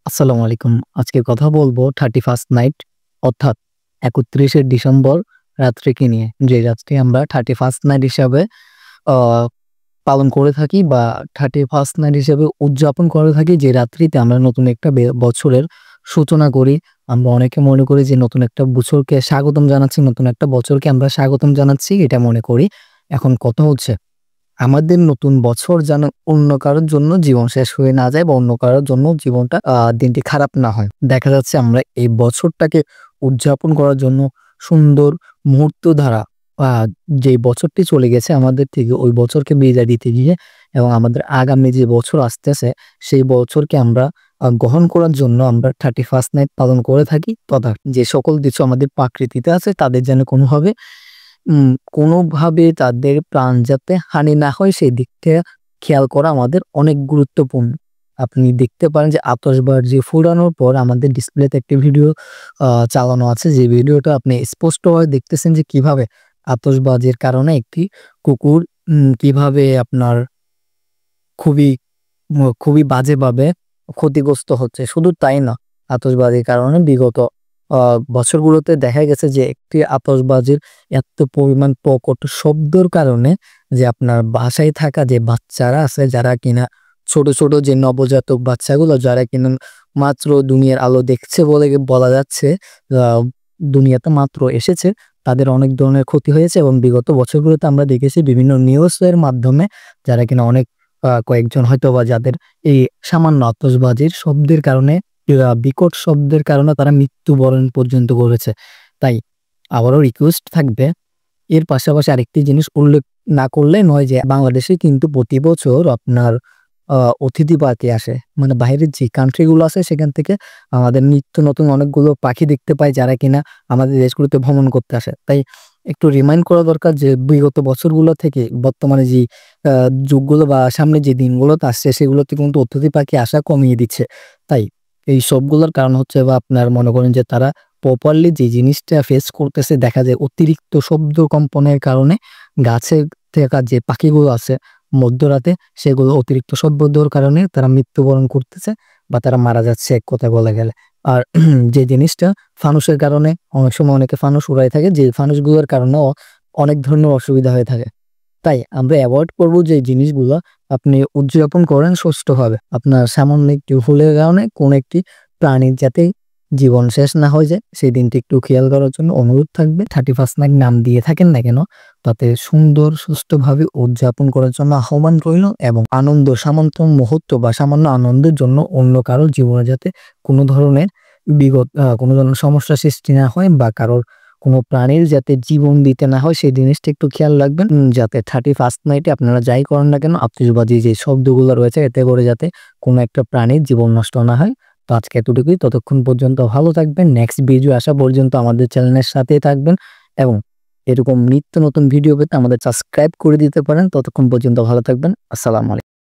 আসসালামু আলাইকুম। আজকে কথা বলবো 31st নাইট অর্থাৎ ৩১শে ডিসেম্বর রাত্রিকে নিয়ে। যে রাতটি আমরা 31st নাইট হিসাবে আ পালন করে থাকি বা 31st নাইট হিসেবে উদযাপন করে থাকি, যে রাত্রিতে আমরা নতুন একটা বছরের সূচনা করি। আমরা অনেকে মনে করি যে নতুন একটা বছরকে স্বাগতম জানাচ্ছি, নতুন একটা বছরকে আমরা স্বাগতম জানাচ্ছি এটা মনে করি। এখন কথা হচ্ছে আমাদের নতুন বছর যেন অন্য কারোর জন্য জীবন শেষ হয়ে না যায় বা অন্য কারোর জন্য জীবনটা দিনটি খারাপ না হয়। দেখা যাচ্ছে আমরা এই বছরটাকে উদযাপন করার জন্য সুন্দর মুহূর্ত দ্বারা আ যে বছরটি চলে গেছে আমাদের থেকে, ওই বছরকে বিদায় দিতে গিয়ে এবং আমাদের আগামী যে বছর আসতেছে সেই বছরকে আমরা গ্রহণ করার জন্য আমরা 31st নাইট পালন করে থাকি। তথা যে সকল কিছু আমাদের প্রকৃতিতে আছে তাদের যেন কোনোভাবে কোনোভাবে তাদের প্রাণ যাতে হানি না হয় সেই দিকটা খেয়াল করা আমাদের অনেক গুরুত্বপূর্ণ। আপনি দেখতে পারেন যে আতশবাজি ফুটানোর পর আমাদের ডিসপ্লেতে একটি ভিডিও চালানো আছে। যে ভিডিওটা আপনি স্পষ্টভাবে দেখতেছেন যে কিভাবে আতশবাজির কারণে একটি কুকুর কিভাবে আপনার খুবই খুবই বাজেভাবে ক্ষতিগ্রস্ত হচ্ছে। শুধু তাই না, আতশবাজির কারণে বিগত আ বছরগুলোতে দেখা গেছে যে একটি আতশবাজির এত পরিমাণ প্রকট শব্দর কারণে যে আপনার বাসায় থাকা যে বাচ্চারা আছে, যারা কিনা ছোট, ছোট যে নবজাতক বাচ্চাগুলো যারা কিনা মাত্র দুনিয়ার আলো দেখছে বলে বলা যাচ্ছে, আ দুনিয়াতে মাত্র এসেছে, তাদের অনেক ধরনের ক্ষতি হয়েছে। এবং বিগত বছরগুলোতে আমরা দেখেছি বিভিন্ন নিউজের মাধ্যমে যারা কিনা অনেক কয়েকজন হয়তোবা যাদের এই সামান্য আতশবাজির শব্দের কারণে, বিকট শব্দের কারণে তারা মৃত্যুবরণ পর্যন্ত করেছে। তাই আবারও রিকোয়েস্ট থাকবে, এর পাশাপাশি আরেকটি জিনিস উল্লেখ না করলে নয় যে বাংলাদেশে কিন্তু প্রতি বছর আপনার আ অতিথি পাখি আসে। মানে বাইরের যে কান্ট্রি গুলো আছে সেখান থেকে আমাদের নিত্য নতুন অনেকগুলো পাখি দেখতে পাই যারা কিনা আমাদের দেশগুলোতে ভ্রমণ করতে আসে। তাই একটু রিমাইন্ড করা দরকার যে বিগত বছরগুলো থেকে বর্তমানে যে আ যুগগুলো বা সামনে যে দিনগুলোতে আসছে সেগুলোতে কিন্তু অতিথি পাখি আসা কমিয়ে দিচ্ছে। তাই এই সবগুলোর কারণ হচ্ছে বা আপনার মনে করেন যে তারা প্রপারলি যে জিনিসটা ফেস করতেছে, দেখা যায় অতিরিক্ত শব্দ কম্পনের কারণে গাছে থাকা যে পাখিগুলো আছে মধ্যরাতে সেগুলো অতিরিক্ত শব্দ দেওয়ার কারণে তারা মৃত্যুবরণ করতেছে বা তারা মারা যাচ্ছে এক কথায় বলা গেলে। আর যে জিনিসটা ফানুসের কারণে অনেক সময় অনেকে ফানুস উড়ায় থাকে, যে ফানুসগুলোর কারণেও অনেক ধরনের অসুবিধা হয়ে থাকে। তাই আমরা এভয়েড করব যে জিনিসগুলো আপনি উদযাপন করেন সুষ্ঠুভাবে। আপনার সামান্য একটু ভুলের কারণে কোন একটি প্রাণীর যাতে জীবন শেষ না হয়ে যায় সেই দিনটি একটু খেয়াল করার জন্য অনুরোধ থাকবে। 31st নাইট নাম দিয়ে থাকেন না কেন, তাতে সুন্দর সুষ্ঠুভাবে উদযাপন করার জন্য আহ্বান রইল। এবং আনন্দ সামান্য মুহূর্ত বা সামান্য আনন্দের জন্য অন্য কারো জীবনে যাতে কোনো ধরনের কোনো ধরনের সমস্যা সৃষ্টি না হয় বা কারোর কোনো প্রাণীর যাতে জীবন দিতে না হয় সেই জিনিসটা একটু খেয়াল রাখবেন। যাতে 31st নাইটে আপনারা যাই করেন না কেন আতশবাজি যে শব্দগুলো রয়েছে এতে করে যাতে কোনো একটা প্রাণীর জীবন নষ্ট না হয়। তো আজকে এতটুকুই। ততক্ষণ পর্যন্ত ভালো থাকবেন। নেক্সট ভিডিও আসা পর্যন্ত আমাদের চ্যানেলের সাথেই থাকবেন এবং এরকম নিত্য নতুন ভিডিও পেতে আমাদের সাবস্ক্রাইব করে দিতে পারেন। ততক্ষণ পর্যন্ত ভালো থাকবেন। আসসালামু আলাইকুম।